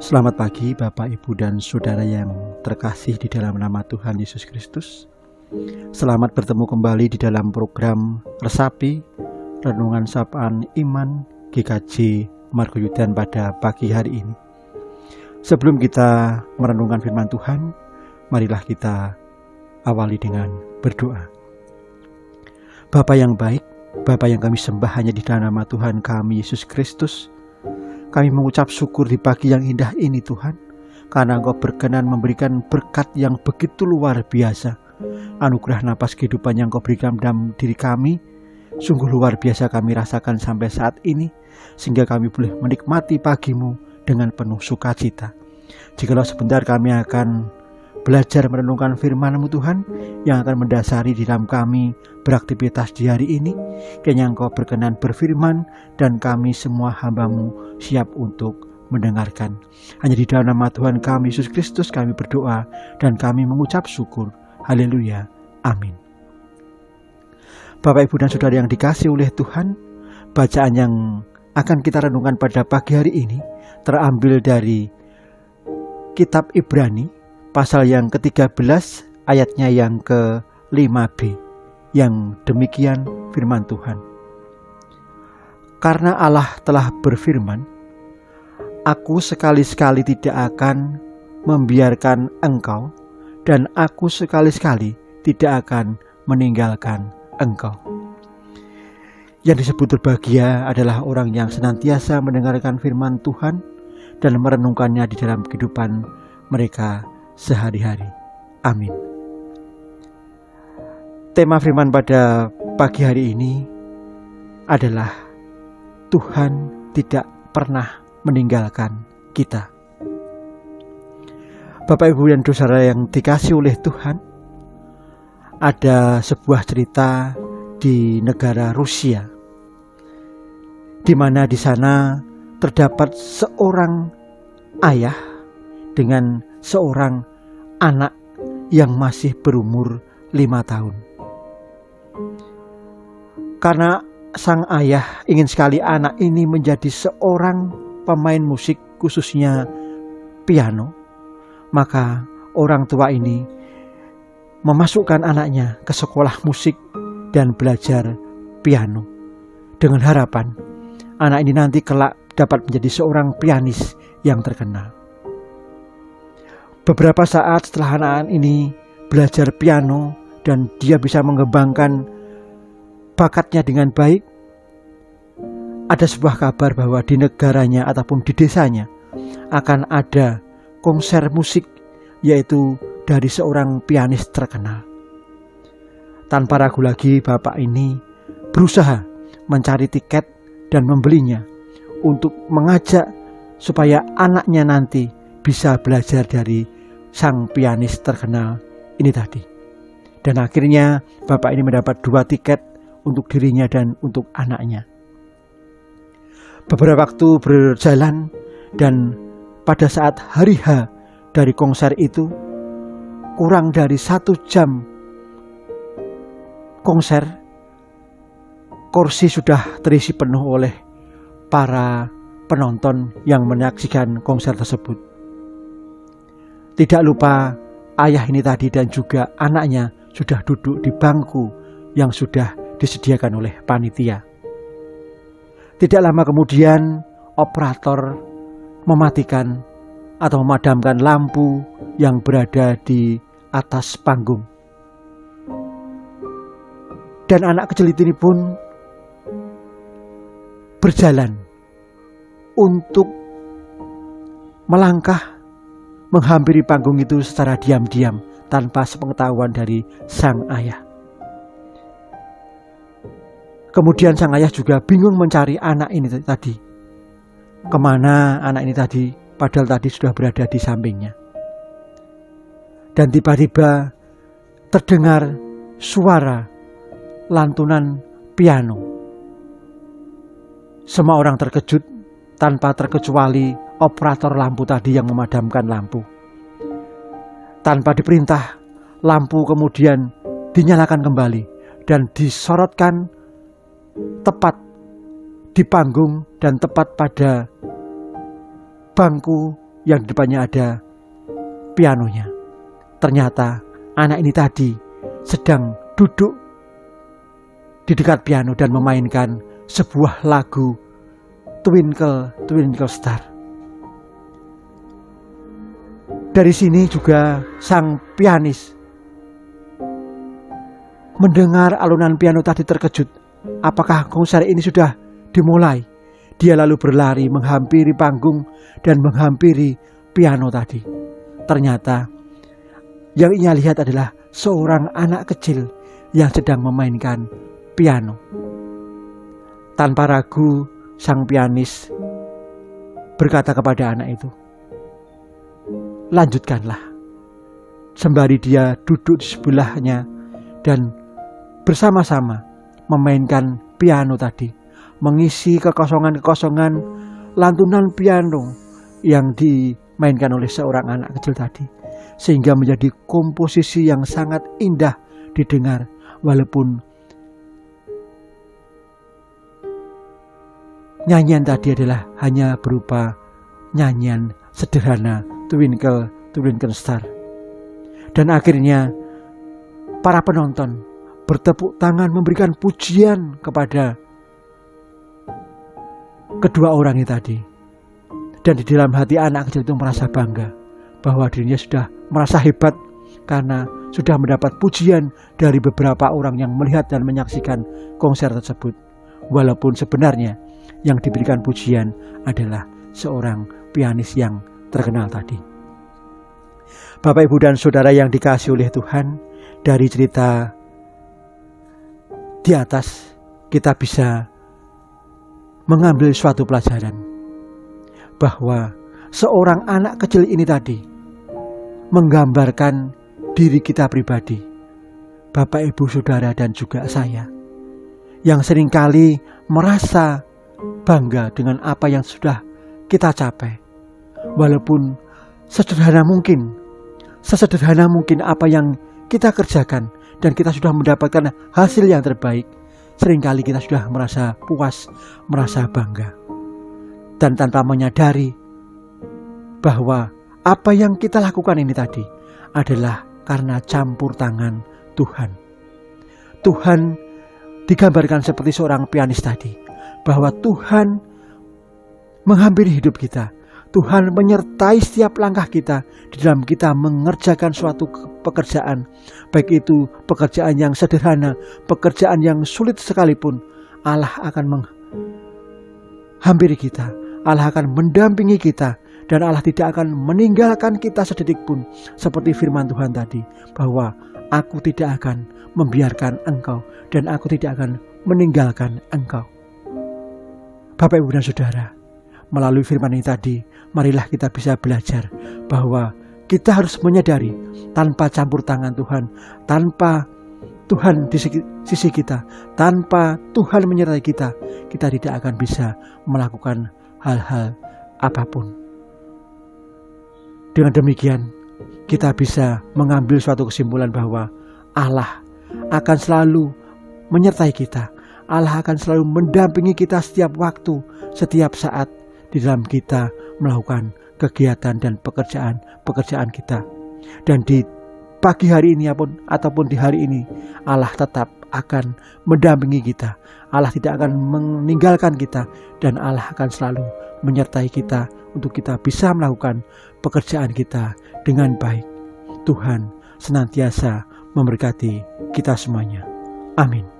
Selamat pagi Bapak, Ibu, dan Saudara yang terkasih di dalam nama Tuhan Yesus Kristus. Selamat bertemu kembali di dalam program Resapi, Renungan Sapaan Iman GKJ Margoyudan pada pagi hari ini. Sebelum kita merenungkan firman Tuhan, marilah kita awali dengan berdoa. Bapa yang baik, Bapa yang kami sembah hanya di dalam nama Tuhan kami Yesus Kristus, kami mengucap syukur di pagi yang indah ini Tuhan, karena Engkau berkenan memberikan berkat yang begitu luar biasa. Anugerah napas kehidupan yang Engkau berikan dalam diri kami, sungguh luar biasa kami rasakan sampai saat ini, sehingga kami boleh menikmati pagimu dengan penuh sukacita. Jikalau sebentar kami akan belajar merenungkan firman-Mu Tuhan, yang akan mendasari di dalam kami beraktivitas di hari ini, kiranya Engkau berkenan berfirman dan kami semua hamba-Mu siap untuk mendengarkan. Hanya di dalam nama Tuhan kami Yesus Kristus kami berdoa dan kami mengucap syukur. Haleluya. Amin. Bapak, Ibu, dan Saudara yang dikasihi oleh Tuhan, bacaan yang akan kita renungkan pada pagi hari ini terambil dari kitab Ibrani pasal yang ke-13 ayatnya yang ke-5b, yang demikian firman Tuhan. Karena Allah telah berfirman, Aku sekali-sekali tidak akan membiarkan engkau, dan aku sekali-sekali tidak akan meninggalkan engkau. Yang disebut berbahagia adalah orang yang senantiasa mendengarkan firman Tuhan dan merenungkannya di dalam kehidupan mereka sehari-hari. Amin. Tema firman pada pagi hari ini adalah Tuhan tidak pernah meninggalkan kita. Bapak, Ibu, dan Saudara yang dikasihi oleh Tuhan, ada sebuah cerita di negara Rusia, di mana di sana terdapat seorang ayah dengan seorang anak yang masih berumur 5 tahun. Karena sang ayah ingin sekali anak ini menjadi seorang pemain musik, khususnya piano, maka orang tua ini memasukkan anaknya ke sekolah musik dan belajar piano, dengan harapan anak ini nanti kelak dapat menjadi seorang pianis yang terkenal. Beberapa saat setelah anak ini belajar piano dan dia bisa mengembangkan bakatnya dengan baik, ada sebuah kabar bahwa di negaranya ataupun di desanya akan ada konser musik, yaitu dari seorang pianis terkenal. Tanpa ragu lagi, bapak ini berusaha mencari tiket dan membelinya untuk mengajak supaya anaknya nanti bisa belajar dari sang pianis terkenal ini tadi. Dan akhirnya bapak ini mendapat 2 tiket untuk dirinya dan untuk anaknya. Beberapa waktu berjalan dan pada saat hari H dari konser itu, kurang dari 1 jam konser, kursi sudah terisi penuh oleh para penonton yang menyaksikan konser tersebut. Tidak lupa ayah ini tadi dan juga anaknya sudah duduk di bangku yang sudah disediakan oleh panitia. Tidak lama kemudian operator mematikan atau memadamkan lampu yang berada di atas panggung. Dan anak kecil ini pun berjalan untuk melangkah menghampiri panggung itu secara diam-diam tanpa sepengetahuan dari sang ayah. Kemudian sang ayah juga bingung mencari anak ini tadi. Kemana anak ini tadi, padahal tadi sudah berada di sampingnya. Dan tiba-tiba terdengar suara lantunan piano. Semua orang terkejut tanpa terkecuali operator lampu tadi yang memadamkan lampu. Tanpa diperintah, lampu kemudian dinyalakan kembali dan disorotkan tepat di panggung dan tepat pada bangku yang di depannya ada pianonya. Ternyata anak ini tadi sedang duduk di dekat piano dan memainkan sebuah lagu Twinkle Twinkle Star. Dari sini juga sang pianis mendengar alunan piano tadi terkejut. Apakah konser ini sudah dimulai? Dia lalu berlari menghampiri panggung dan menghampiri piano tadi. Ternyata yang ia lihat adalah seorang anak kecil yang sedang memainkan piano. Tanpa ragu, sang pianis berkata kepada anak itu, "Lanjutkanlah." Sembari dia duduk di sebelahnya dan bersama-sama memainkan piano tadi, mengisi kekosongan-kekosongan lantunan piano yang dimainkan oleh seorang anak kecil tadi, sehingga menjadi komposisi yang sangat indah didengar, walaupun nyanyian tadi adalah hanya berupa nyanyian sederhana Twinkle Twinkle Star. Dan akhirnya para penonton bertepuk tangan memberikan pujian kepada kedua orang ini tadi. Dan di dalam hati anak kecil itu merasa bangga bahwa dirinya sudah merasa hebat karena sudah mendapat pujian dari beberapa orang yang melihat dan menyaksikan konser tersebut. Walaupun sebenarnya yang diberikan pujian adalah seorang pianis yang terkenal tadi. Bapak, Ibu, dan Saudara yang dikasihi oleh Tuhan, dari cerita di atas kita bisa mengambil suatu pelajaran bahwa seorang anak kecil ini tadi menggambarkan diri kita pribadi, Bapak, Ibu, Saudara, dan juga saya, yang seringkali merasa bangga dengan apa yang sudah kita capai. Walaupun sesederhana mungkin apa yang kita kerjakan dan kita sudah mendapatkan hasil yang terbaik, seringkali kita sudah merasa puas, merasa bangga. Dan tanpa menyadari bahwa apa yang kita lakukan ini tadi adalah karena campur tangan Tuhan. Tuhan digambarkan seperti seorang pianis tadi, bahwa Tuhan menghampiri hidup kita. Tuhan menyertai setiap langkah kita di dalam kita mengerjakan suatu pekerjaan, baik itu pekerjaan yang sederhana, pekerjaan yang sulit sekalipun. Allah akan menghampiri kita, Allah akan mendampingi kita, dan Allah tidak akan meninggalkan kita sedetik pun. Seperti firman Tuhan tadi, bahwa aku tidak akan membiarkan engkau dan aku tidak akan meninggalkan engkau. Bapak, Ibu, dan Saudara, melalui firman ini tadi, marilah kita bisa belajar bahwa kita harus menyadari tanpa campur tangan Tuhan, tanpa Tuhan di sisi kita, tanpa Tuhan menyertai kita, kita tidak akan bisa melakukan hal-hal apapun. Dengan demikian, kita bisa mengambil suatu kesimpulan bahwa Allah akan selalu menyertai kita. Allah akan selalu mendampingi kita setiap waktu, setiap saat di dalam kita melakukan kegiatan dan pekerjaan kita. Dan di pagi hari ini ataupun di hari ini, Allah tetap akan mendampingi kita. Allah tidak akan meninggalkan kita, dan Allah akan selalu menyertai kita untuk kita bisa melakukan pekerjaan kita dengan baik. Tuhan senantiasa memberkati kita semuanya. Amin.